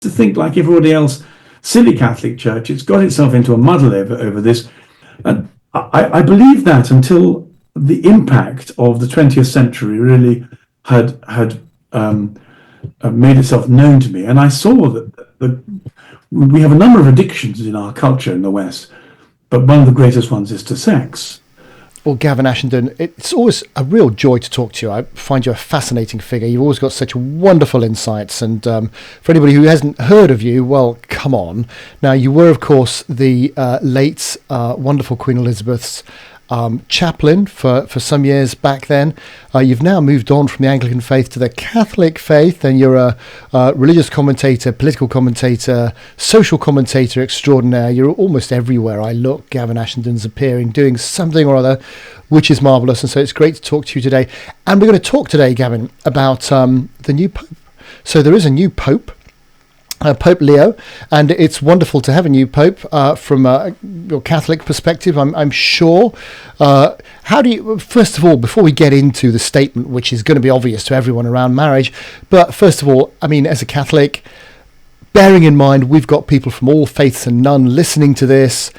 to think like everybody else, silly Catholic Church. It's got itself into a muddle over this. And I believe that until the impact of the 20th century really had made itself known to me. And I saw that we have a number of addictions in our culture in the West, but one of the greatest ones is to sex. Well, Gavin Ashenden, it's always a real joy to talk to you. I find you a fascinating figure. You've always got such wonderful insights. And for anybody who hasn't heard of you, well, come on. Now, you were, of course, the late, wonderful Queen Elizabeth's chaplain for some years back then. You've now moved on from the Anglican faith to the Catholic faith, and you're a religious commentator, political commentator, social commentator extraordinaire. You're almost everywhere I look. Gavin Ashenden's appearing, doing something or other, which is marvellous. And so it's great to talk to you today. And we're going to talk today, Gavin, about the new Pope. So there is a new Pope. Pope Leo, and it's wonderful to have a new Pope from your Catholic perspective, I'm sure. How do you, first of all, before we get into the statement, which is going to be obvious to everyone around marriage, but first of all, I mean, as a Catholic, bearing in mind we've got people from all faiths and none listening to this,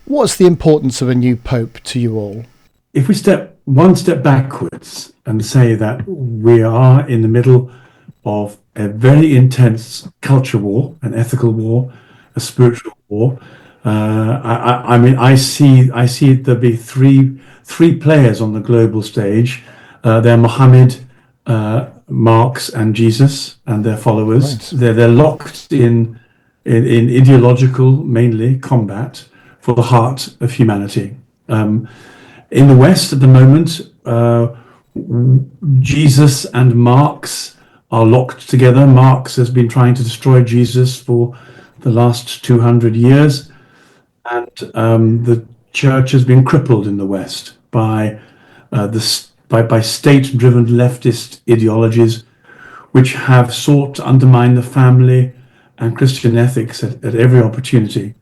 what's the importance of a new Pope to you all? If we step one step backwards and say that we are in the middle of a very intense culture war, an ethical war, a spiritual war. I mean, I see there be three players on the global stage. They're Muhammad, Marx, and Jesus and their followers. Right. They're locked in ideological, mainly combat for the heart of humanity. In the West at the moment, Jesus and Marx are locked together. Marx has been trying to destroy Jesus for the last 200 years, and the church has been crippled in the West by state-driven leftist ideologies, which have sought to undermine the family and Christian ethics at every opportunity.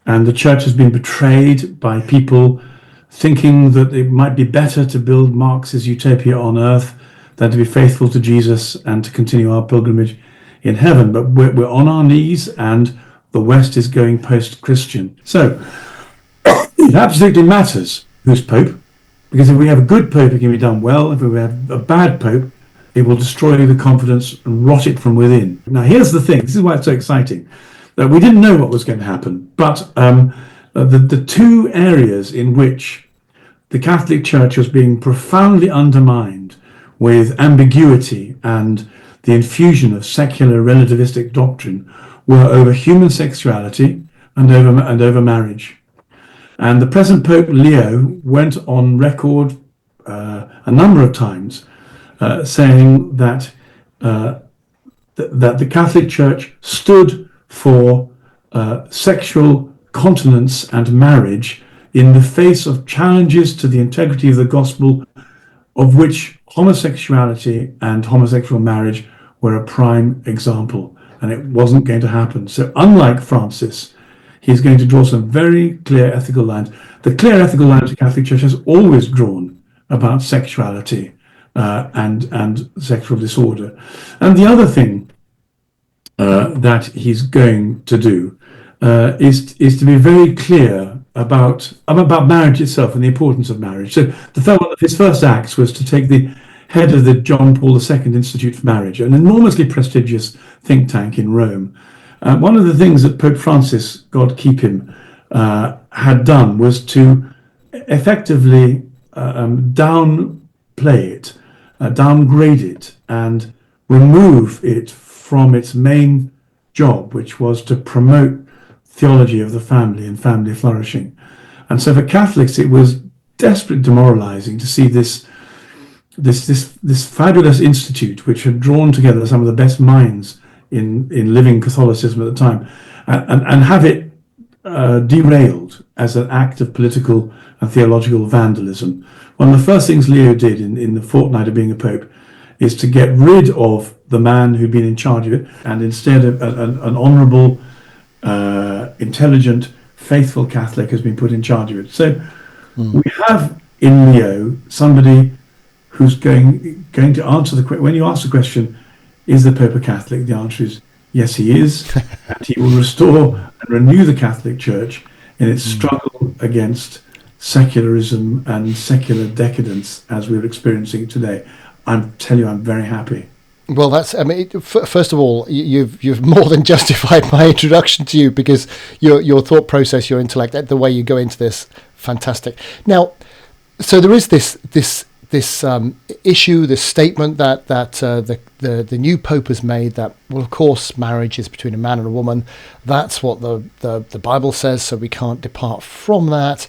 And the church has been betrayed by people thinking that it might be better to build Marx's utopia on earth than to be faithful to Jesus and to continue our pilgrimage in heaven. But we're on our knees, and the West is going post-Christian. So it absolutely matters who's Pope, because if we have a good Pope, it can be done well. If we have a bad Pope, it will destroy the confidence and rot it from within. Now, here's the thing. This is why it's so exciting. That we didn't know what was going to happen, but the two areas in which the Catholic Church was being profoundly undermined with ambiguity and the infusion of secular relativistic doctrine were over human sexuality and over marriage. And the present Pope Leo went on record a number of times saying that the Catholic Church stood for sexual continence and marriage in the face of challenges to the integrity of the gospel, of which homosexuality and homosexual marriage were a prime example, and it wasn't going to happen. So unlike Francis, he's going to draw some very clear ethical lines. The clear ethical lines the Catholic Church has always drawn about sexuality and sexual disorder. And the other thing that he's going to do is to be very clear about marriage itself and the importance of marriage. So his first acts was to take the head of the John Paul II Institute for Marriage, an enormously prestigious think tank in Rome. One of the things that Pope Francis, God keep him, had done was to effectively downplay it, downgrade it, and remove it from its main job, which was to promote theology of the family and family flourishing. And so for Catholics, it was desperately demoralizing to see this fabulous institute, which had drawn together some of the best minds in living Catholicism at the time, and have it derailed as an act of political and theological vandalism. One of the first things Leo did in the fortnight of being a pope is to get rid of the man who'd been in charge of it, and instead an honourable, intelligent, faithful Catholic has been put in charge of it. So we have in Leo somebody who's going to answer the question. When you ask the question, is the Pope a Catholic? The answer is Yes, he is. And he will restore and renew the Catholic Church in its struggle against secularism and secular decadence as we're experiencing today. I tell you, I'm very happy. Well, that's. I mean, first of all, you've more than justified my introduction to you, because your thought process, your intellect, the way you go into this, fantastic. Now, so there is this issue, this statement that the new Pope has made, that, well, of course, marriage is between a man and a woman. That's what the Bible says, so we can't depart from that.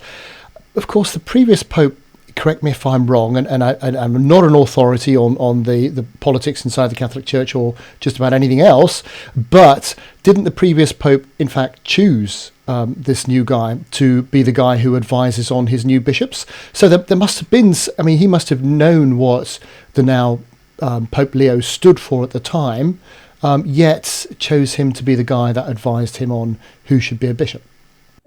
Of course, the previous Pope, correct me if I'm wrong, and I'm not an authority on the politics inside the Catholic Church or just about anything else, but didn't the previous Pope, in fact, choose this new guy to be the guy who advises on his new bishops? So there must have been, I mean, he must have known what the now Pope Leo stood for at the time, yet chose him to be the guy that advised him on who should be a bishop.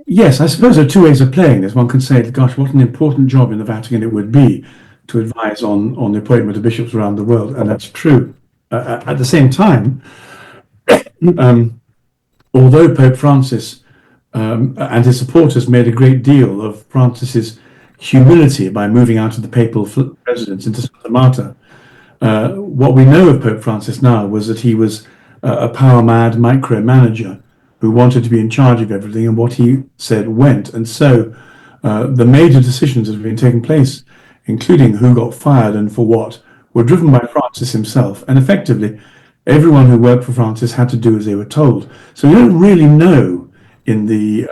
Yes, I suppose there are two ways of playing this. One can say, gosh, what an important job in the Vatican it would be to advise on the appointment of bishops around the world, and that's true. At the same time, although Pope Francis and his supporters made a great deal of Francis's humility by moving out of the papal residence into Santa Marta, what we know of Pope Francis now was that he was a power-mad micromanager who wanted to be in charge of everything, and what he said went. And so the major decisions that have been taking place, including who got fired and for what, were driven by Francis himself. And effectively, everyone who worked for Francis had to do as they were told. So we don't really know in the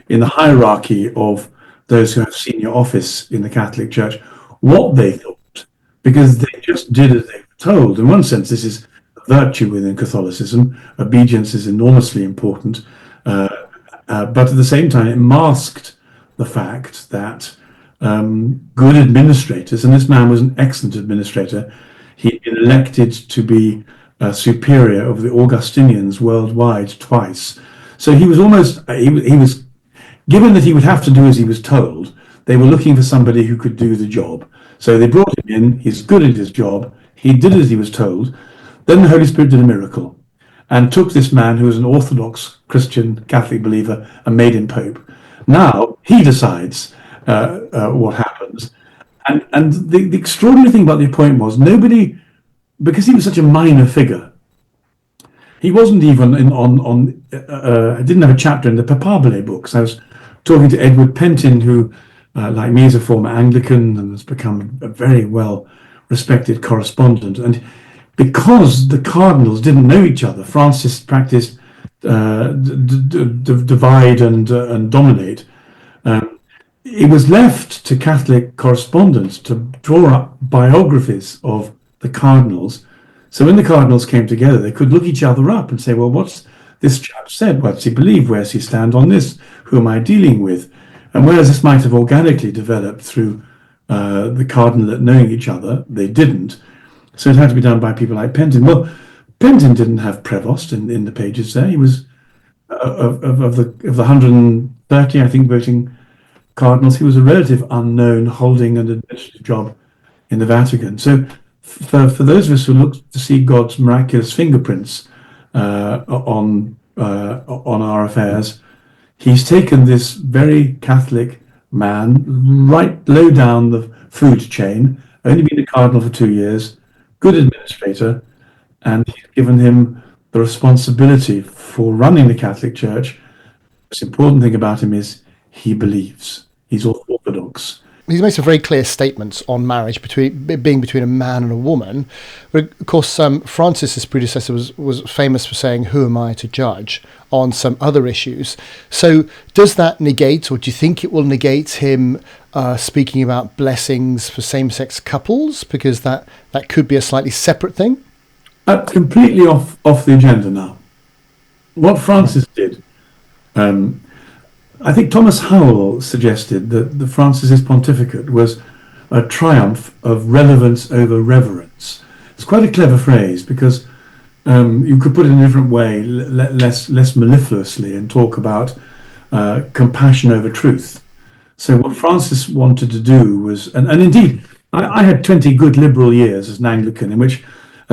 hierarchy of those who have senior office in the Catholic Church what they thought, because they just did as they were told. In one sense, this is virtue within Catholicism. Obedience is enormously important, but at the same time it masked the fact that good administrators, and this man was an excellent administrator, he'd been elected to be superior of the Augustinians worldwide twice. So he was almost, he was, given that he would have to do as he was told, they were looking for somebody who could do the job. So they brought him in, he's good at his job, he did as he was told. Then the Holy Spirit did a miracle and took this man who was an Orthodox Christian Catholic believer and made him Pope. Now he decides what happens. And the extraordinary thing about the appointment was nobody, because he was such a minor figure, he wasn't even I didn't have a chapter in the Papabile books. I was talking to Edward Pentin, who, like me, is a former Anglican and has become a very well respected correspondent. And because the cardinals didn't know each other, Francis practiced divide and dominate. It was left to Catholic correspondents to draw up biographies of the cardinals. So when the cardinals came together, they could look each other up and say, well, what's this chap said? What's he believe? Where's he stand on this? Who am I dealing with? And whereas this might have organically developed through the cardinalate knowing each other, they didn't. So it had to be done by people like Pentin. Well, Pentin didn't have Prevost in the pages there. He was of the 130, I think, voting cardinals. He was a relative unknown, holding an administrative job in the Vatican. So for those of us who look to see God's miraculous fingerprints on our affairs, he's taken this very Catholic man right low down the food chain, only been a cardinal for 2 years, good administrator, and he's given him the responsibility for running the Catholic Church. The most important thing about him is he believes. He's Orthodox. He's made some very clear statements on marriage being between a man and a woman. But of course, Francis' predecessor, was famous for saying, "Who am I to judge?" on some other issues. So does that negate, or do you think it will negate him speaking about blessings for same-sex couples? Because that could be a slightly separate thing. Completely off the agenda now. What Francis did, I think Thomas Howell suggested that the Francis' pontificate was a triumph of relevance over reverence. It's quite a clever phrase, because you could put it in a different way, less mellifluously, and talk about compassion over truth. So what Francis wanted to do was, and indeed, I had 20 good liberal years as an Anglican, in which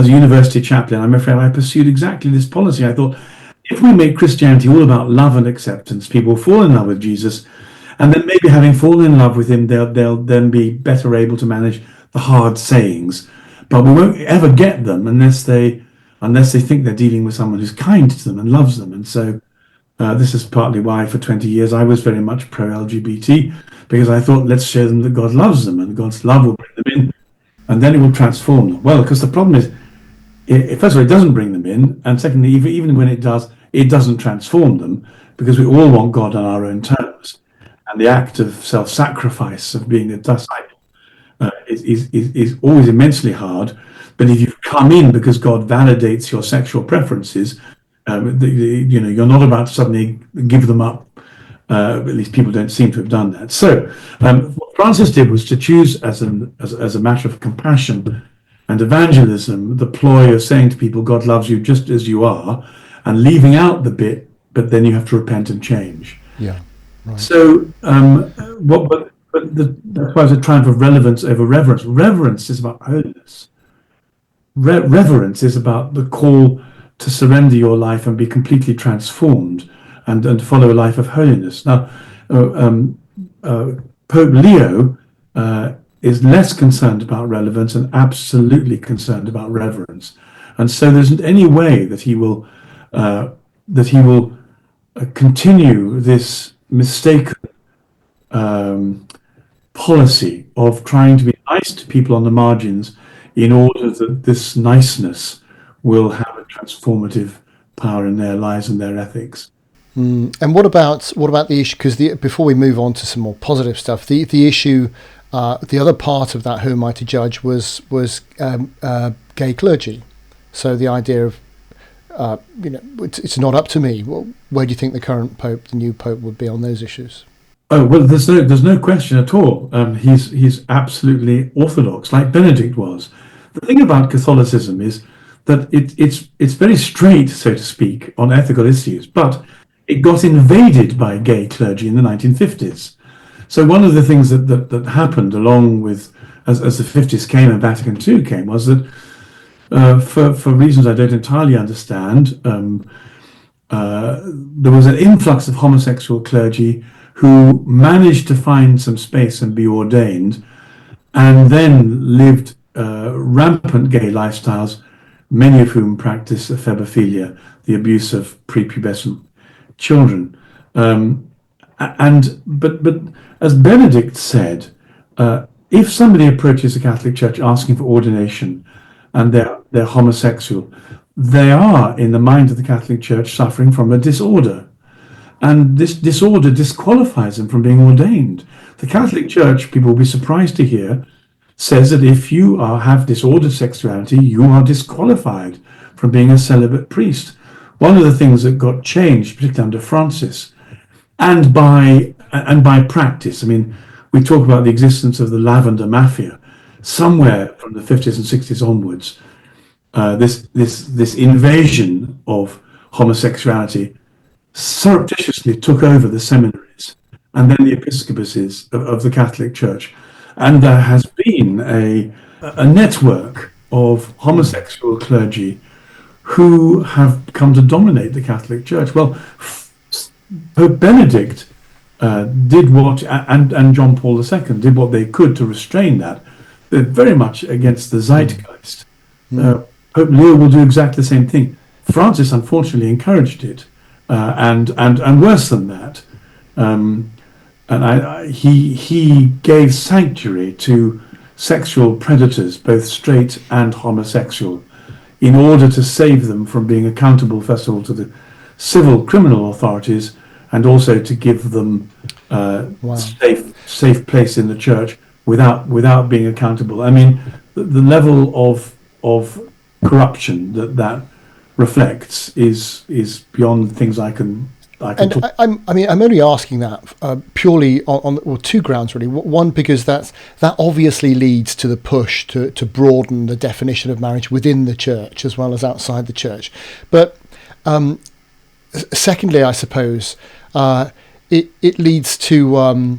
as a university chaplain, I'm afraid I pursued exactly this policy. I thought, if we make Christianity all about love and acceptance, people fall in love with Jesus, and then maybe having fallen in love with him, they'll then be better able to manage the hard sayings. But we won't ever get them unless they think they're dealing with someone who's kind to them and loves them. And so this is partly why for 20 years I was very much pro-LGBT, because I thought, let's show them that God loves them and God's love will bring them in, and then it will transform them. Well, because the problem is, first of all, it doesn't bring them in, and secondly, even when it does, it doesn't transform them, because we all want God on our own terms. And the act of self-sacrifice of being a disciple is always immensely hard. But if you come in because God validates your sexual preferences, you're not about to suddenly give them up. At least people don't seem to have done that. So what Francis did was to choose as a matter of compassion and evangelism the ploy of saying to people, God loves you just as you are, and leaving out the bit, but then you have to repent and change. Yeah. Right. So that's why it's a triumph of relevance over reverence. Reverence is about holiness. Reverence is about the call to surrender your life and be completely transformed and follow a life of holiness. Now, Pope Leo is less concerned about relevance and absolutely concerned about reverence. And so there isn't any way that he will continue this mistaken policy of trying to be nice to people on the margins in order that this niceness will have a transformative power in their lives and their ethics. And what about the issue? Because before we move on to some more positive stuff, the issue, the other part of that "Who am I to judge" was gay clergy. So the idea of it's not up to me. Well, where do you think the new pope, would be on those issues? Oh well, there's no question at all. He's absolutely orthodox, like Benedict was. The thing about Catholicism is that it's very straight, so to speak, on ethical issues, but it got invaded by gay clergy in the 1950s. So one of the things that happened along with as the 50s came and Vatican II came was that for reasons I don't entirely understand, there was an influx of homosexual clergy who managed to find some space and be ordained, and then lived rampant gay lifestyles, many of whom practiced ephebophilia, the abuse of prepubescent children. But as Benedict said, if somebody approaches the Catholic Church asking for ordination and they're homosexual, they are, in the mind of the Catholic Church, suffering from a disorder. And this disorder disqualifies them from being ordained. The Catholic Church, people will be surprised to hear, says that if you have disordered sexuality, you are disqualified from being a celibate priest. One of the things that got changed, particularly under Francis, and by practice. I mean, we talk about the existence of the lavender mafia. Somewhere from the 50s and 60s onwards, this invasion of homosexuality surreptitiously took over the seminaries and then the episcopacies of the Catholic Church. And there has been a network of homosexual clergy who have come to dominate the Catholic Church. Well, Pope Benedict did what, and John Paul II did what they could to restrain that. They're very much against the zeitgeist. Pope Leo will do exactly the same thing. Francis, unfortunately, encouraged it, and worse than that. He gave sanctuary to sexual predators, both straight and homosexual, in order to save them from being accountable, first of all, to the civil criminal authorities, and also to give them safe place in the church without being accountable. I mean, the level of corruption that reflects is beyond things I can talk. I'm only asking that purely on two grounds, really. One, because that obviously leads to the push to broaden the definition of marriage within the church as well as outside the church. But secondly, I suppose it leads to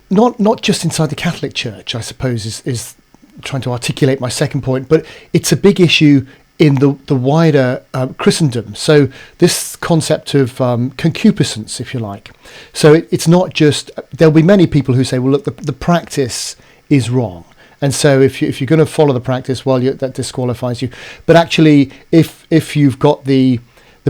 not just inside the Catholic Church, I suppose, is trying to articulate my second point, but it's a big issue in the wider Christendom. So this concept of concupiscence, if you like. So it's not just, there'll be many people who say, well, look, the practice is wrong. And so if you're going to follow the practice, well, that disqualifies you. But actually, if you've got the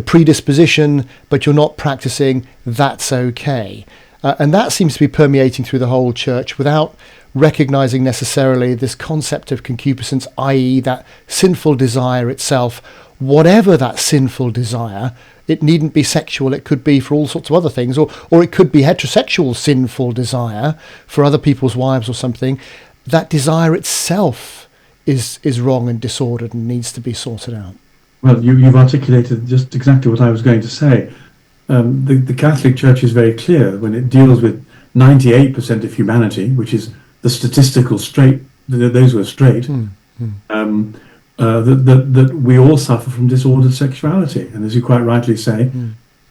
predisposition, but you're not practicing, that's okay. And that seems to be permeating through the whole church without recognizing necessarily this concept of concupiscence, i.e. that sinful desire itself, whatever that sinful desire. It needn't be sexual, it could be for all sorts of other things, or it could be heterosexual sinful desire for other people's wives or something. That desire itself is wrong and disordered and needs to be sorted out. Well, you've articulated just exactly what I was going to say. The Catholic Church is very clear when it deals with 98% of humanity, which is the statistical straight, those who are straight, that we all suffer from disordered sexuality. And as you quite rightly say,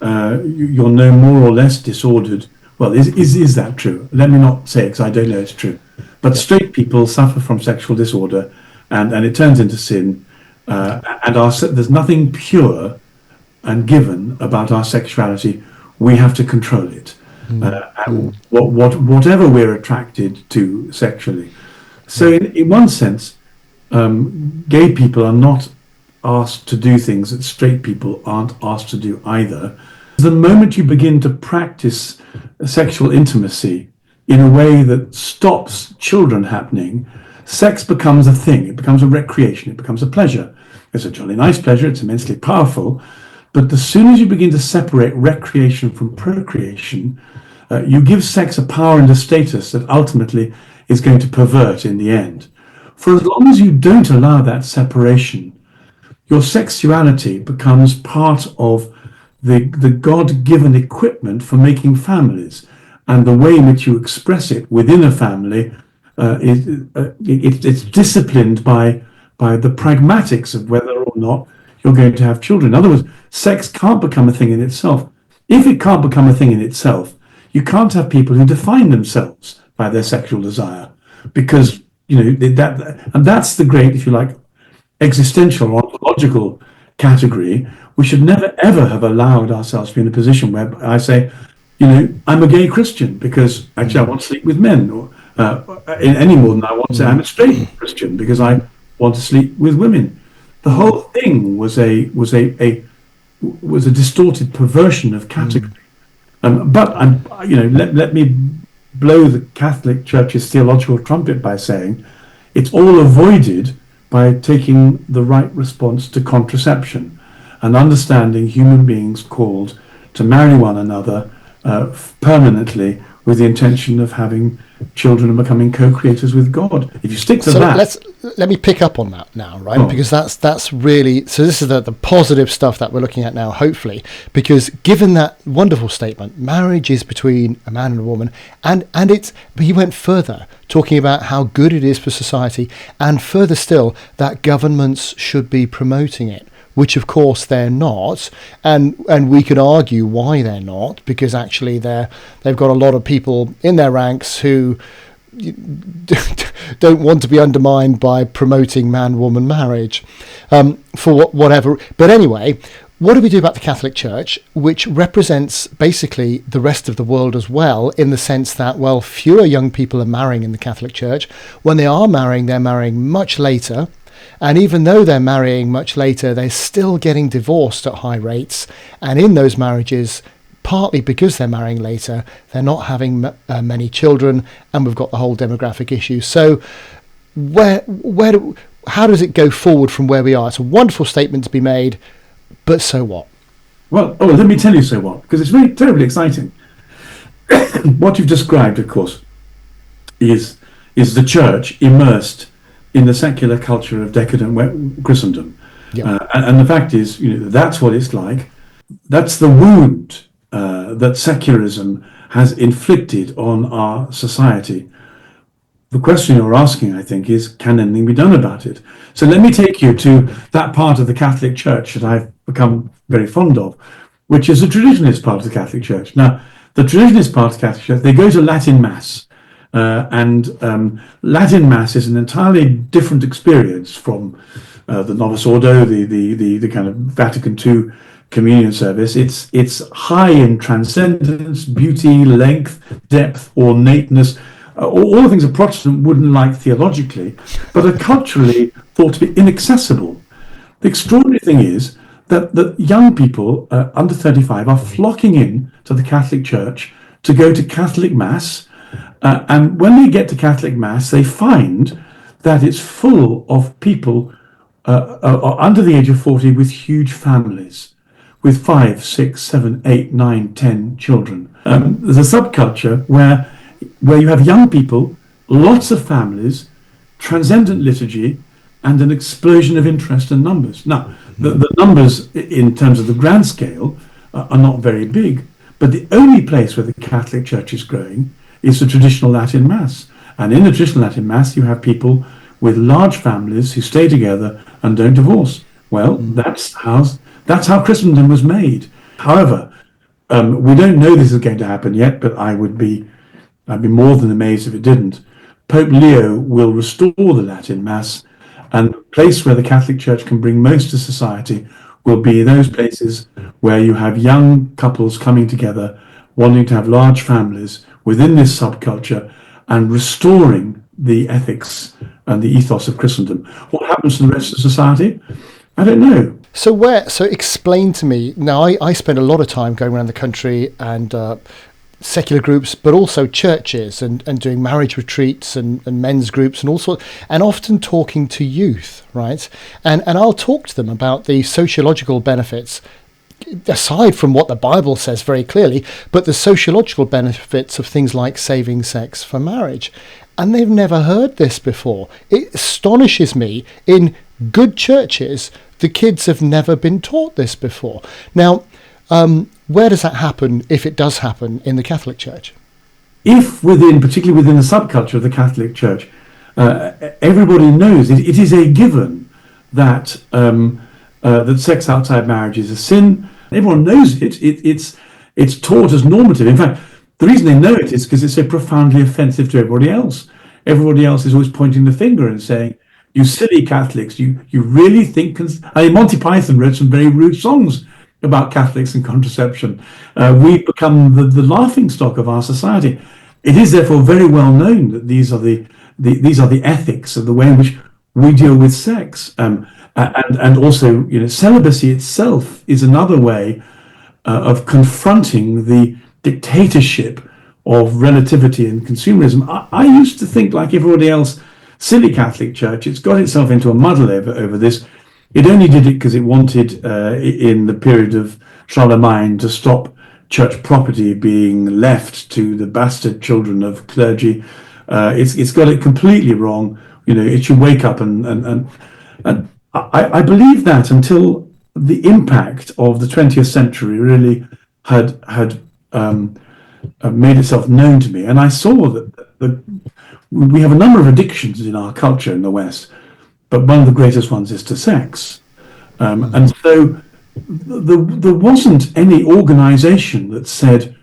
you're no more or less disordered. Well, is that true? Let me not say it because I don't know it's true. But straight people suffer from sexual disorder, and it turns into sin. And there's nothing pure and given about our sexuality. We have to control it. Whatever we're attracted to sexually. So in one sense, gay people are not asked to do things that straight people aren't asked to do either. The moment you begin to practice sexual intimacy in a way that stops children happening, sex becomes a thing. It becomes a recreation. It becomes a pleasure. It's a jolly nice pleasure. It's immensely powerful. But as soon as you begin to separate recreation from procreation, you give sex a power and a status that ultimately is going to pervert in the end. For as long as you don't allow that separation, your sexuality becomes part of the God-given equipment for making families. And the way in which you express it within a family, it's disciplined by the pragmatics of whether or not you're going to have children. In other words, sex can't become a thing in itself. If it can't become a thing in itself, you can't have people who define themselves by their sexual desire, because that's the great, if you like, existential or ontological category. We should never ever have allowed ourselves to be in a position where I say, I'm a gay Christian because actually I want to sleep with men, or any more than I want to say I'm a straight Christian because I want to sleep with women. The whole thing was a distorted perversion of category. But let me blow the Catholic Church's theological trumpet by saying it's all avoided by taking the right response to contraception and understanding human beings called to marry one another permanently with the intention of having children and becoming co-creators with God. If you stick to that... Let me pick up on that now, right? Because that's really... So this is the positive stuff that we're looking at now, hopefully, because given that wonderful statement, marriage is between a man and a woman, and but he went further, talking about how good it is for society, and further still, that governments should be promoting it, which of course they're not, and we could argue why they're not, because actually they've got a lot of people in their ranks who don't want to be undermined by promoting man-woman marriage for whatever. But anyway, what do we do about the Catholic Church, which represents basically the rest of the world as well, in the sense that, well, fewer young people are marrying in the Catholic Church. When they are marrying, they're marrying much later. And even though they're marrying much later, they're still getting divorced at high rates. And in those marriages, partly because they're marrying later, they're not having many children, and we've got the whole demographic issue. So how does it go forward from where we are? It's a wonderful statement to be made, but so what? Well, let me tell you so what, because it's very terribly exciting. What you've described, of course, is the church immersed in the secular culture of decadent Christendom. Yep. And the fact is, that's what it's like. That's the wound that secularism has inflicted on our society. The question you're asking, I think, is, can anything be done about it? So let me take you to that part of the Catholic Church that I've become very fond of, which is the traditionalist part of the Catholic Church. Now, the traditionalist part of the Catholic Church, they go to Latin Mass. and Latin Mass is an entirely different experience from the Novus Ordo, the kind of Vatican II communion service. It's high in transcendence, beauty, length, depth, ornateness, all the things a Protestant wouldn't like theologically, but are culturally thought to be inaccessible. The extraordinary thing is that young people under 35 are flocking in to the Catholic Church to go to Catholic Mass, and when they get to Catholic Mass, they find that it's full of people under the age of 40 with huge families, with 5, 6, 7, 8, 9, 10 children. There's a subculture where you have young people, lots of families, transcendent liturgy, and an explosion of interest and numbers. Now, the numbers in terms of the grand scale are not very big, but the only place where the Catholic Church is growing is the traditional Latin Mass. And in the traditional Latin Mass, you have people with large families who stay together and don't divorce. Well, that's how Christendom was made. However, we don't know this is going to happen yet, but I'd be more than amazed if it didn't. Pope Leo will restore the Latin Mass, and the place where the Catholic Church can bring most to society will be those places where you have young couples coming together, wanting to have large families within this subculture and restoring the ethics and the ethos of Christendom. What happens to the rest of society? I don't know. So explain to me. Now, I spend a lot of time going around the country and secular groups, but also churches and doing marriage retreats and men's groups and all sorts, and often talking to youth, right? And I'll talk to them about the sociological benefits, aside from what the Bible says very clearly, but the sociological benefits of things like saving sex for marriage. And they've never heard this before. It astonishes me. In good churches, the kids have never been taught this before. Now, where does that happen, if it does happen, in the Catholic Church? Particularly within the subculture of the Catholic Church, everybody knows it is a given that that sex outside marriage is a sin. Everyone knows it. It's taught as normative. In fact, the reason they know it is because it's so profoundly offensive to everybody else. Everybody else is always pointing the finger and saying, "You silly Catholics, you really think..." Monty Python wrote some very rude songs about Catholics and contraception. We've become the laughingstock of our society. It is therefore very well known that these are the ethics of the way in which we deal with sex, and also, celibacy itself is another way of confronting the dictatorship of relativity and consumerism. I used to think, like everybody else, silly Catholic Church, it's got itself into a muddle over this. It only did it because it wanted, in the period of Charlemagne, to stop church property being left to the bastard children of clergy. It's got it completely wrong. It should wake up and I believe that until the impact of the 20th century really had made itself known to me, and I saw that we have a number of addictions in our culture in the West, but one of the greatest ones is to sex, and so there wasn't any organization that said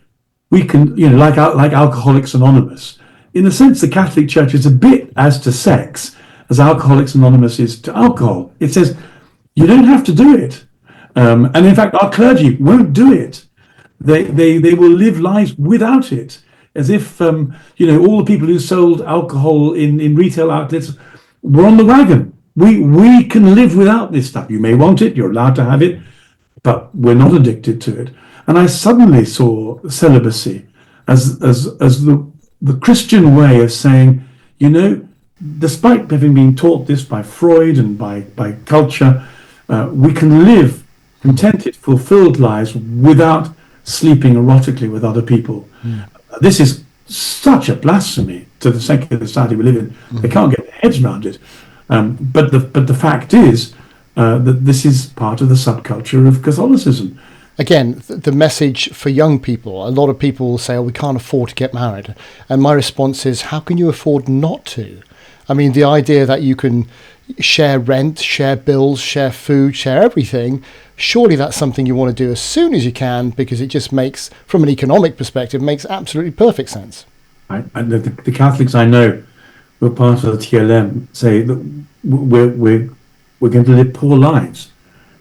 we can, like Alcoholics Anonymous. In a sense, the Catholic Church is a bit as to sex as Alcoholics Anonymous is to alcohol. It says you don't have to do it, and in fact, our clergy won't do it. They will live lives without it, as if all the people who sold alcohol in retail outlets were on the wagon. We can live without this stuff. You may want it, you're allowed to have it, but we're not addicted to it. And I suddenly saw celibacy as the Christian way of saying, despite having been taught this by Freud and by culture, we can live contented, fulfilled lives without sleeping erotically with other people. This is such a blasphemy to the secular society we live in. They can't get their heads around it. But the fact is that this is part of the subculture of Catholicism. Again, the message for young people, a lot of people will say, we can't afford to get married. And my response is, how can you afford not to? I mean, the idea that you can share rent, share bills, share food, share everything, surely that's something you want to do as soon as you can, because it just makes, from an economic perspective, makes absolutely perfect sense. The Catholics I know who are part of the TLM say that we're going to live poor lives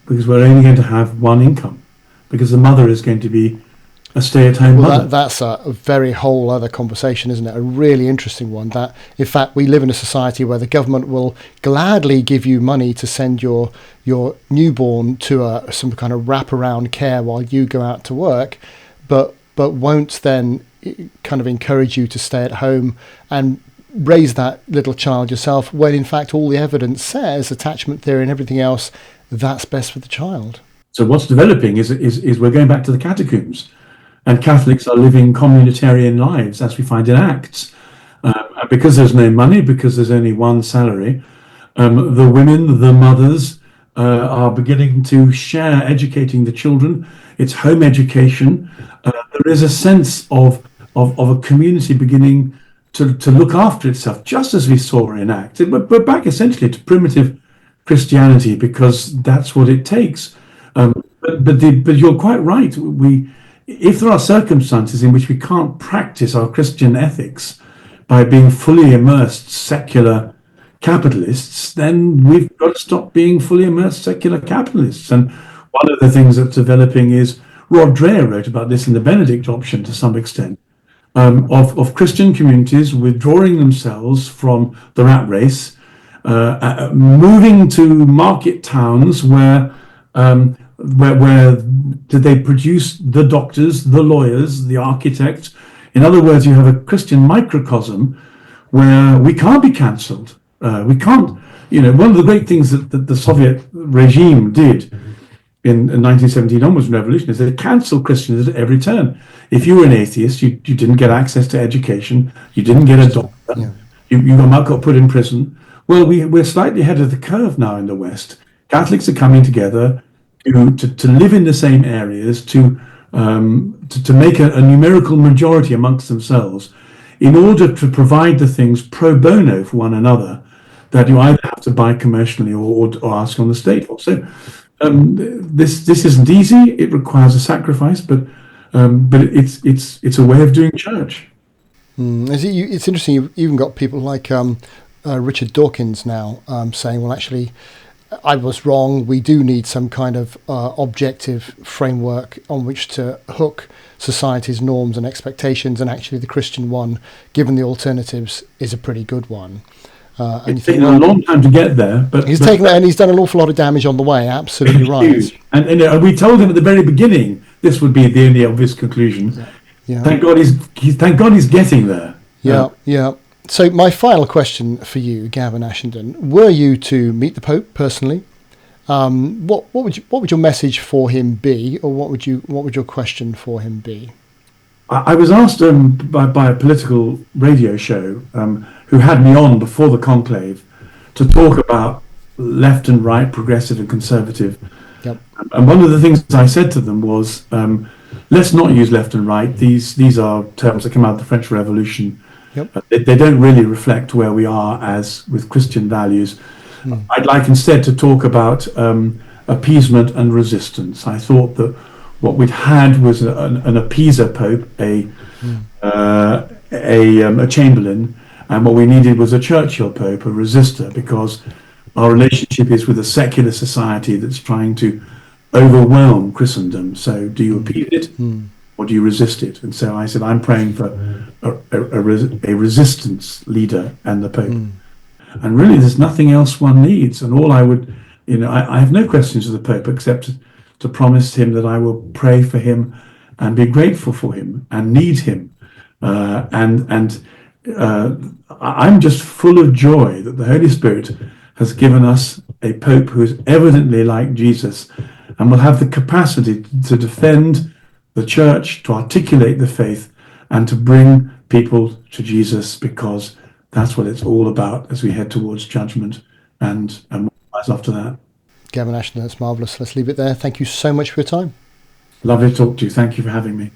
because we're only going to have one income, because the mother is going to be a stay-at-home mother. That's a very whole other conversation, isn't it? A really interesting one. That, in fact, we live in a society where the government will gladly give you money to send your newborn to some kind of wraparound care while you go out to work, but won't then kind of encourage you to stay at home and raise that little child yourself, when in fact all the evidence says, attachment theory and everything else, that's best for the child. So what's developing is we're going back to the catacombs. And Catholics are living communitarian lives, as we find in Acts. Because there's no money, because there's only one salary, the women, the mothers, are beginning to share educating the children. It's home education. There is a sense of a community beginning to look after itself, just as we saw in Acts. We're back essentially to primitive Christianity, because that's what it takes. But you're quite right. If there are circumstances in which we can't practice our Christian ethics by being fully immersed secular capitalists, then we've got to stop being fully immersed secular capitalists. And one of the things that's developing is, Rod Dreher wrote about this in the Benedict option to some extent, of Christian communities withdrawing themselves from the rat race, moving to market towns where they produce the doctors, the lawyers, the architects. In other words, you have a Christian microcosm where we can't be cancelled. We can't, one of the great things that the Soviet regime did in 1917 onwards revolution is they cancelled Christians at every turn. If you were an atheist, you didn't get access to education, you didn't get a doctor, yeah. you got put in prison. Well, we're slightly ahead of the curve now in the West. Catholics are coming together to live in the same areas, to make a numerical majority amongst themselves, in order to provide the things pro bono for one another that you either have to buy commercially or ask on the state for. So this isn't easy. It requires a sacrifice, but it's a way of doing church. It's interesting. You've even got people like Richard Dawkins now saying, well, actually, I was wrong. We do need some kind of objective framework on which to hook society's norms and expectations, and actually the Christian one, given the alternatives, is a pretty good one. And it's taken a long time to get there, but he's taken that, and he's done an awful lot of damage on the way. Absolutely right. And we told him at the very beginning this would be the only obvious conclusion. Yeah. Thank God he's getting there. Yeah. So my final question for you, Gavin Ashenden, were you to meet the Pope personally, what would your message for him be, or what would your question for him be? I was asked by a political radio show who had me on before the conclave to talk about left and right, progressive and conservative. Yep. And one of the things I said to them was, let's not use left and right. These are terms that come out of the French Revolution. Yep. They don't really reflect where we are as with Christian values. I'd like instead to talk about appeasement and resistance. I thought that what we'd had was an appeaser pope, a Chamberlain, and what we needed was a Churchill pope, a resistor, because our relationship is with a secular society that's trying to overwhelm Christendom. So do you appease it or do you resist it? And so I said, I'm praying for a resistance leader and the pope. And really there's nothing else one needs. And all I would, I have no questions of the pope except to promise him that I will pray for him and be grateful for him and need him. I'm just full of joy that the Holy Spirit has given us a pope who is evidently like Jesus and will have the capacity to defend the church, to articulate the faith, and to bring people to Jesus, because that's what it's all about as we head towards judgment and what lies after that. Gavin Ashenden, that's marvellous. Let's leave it there. Thank you so much for your time. Lovely to talk to you. Thank you for having me.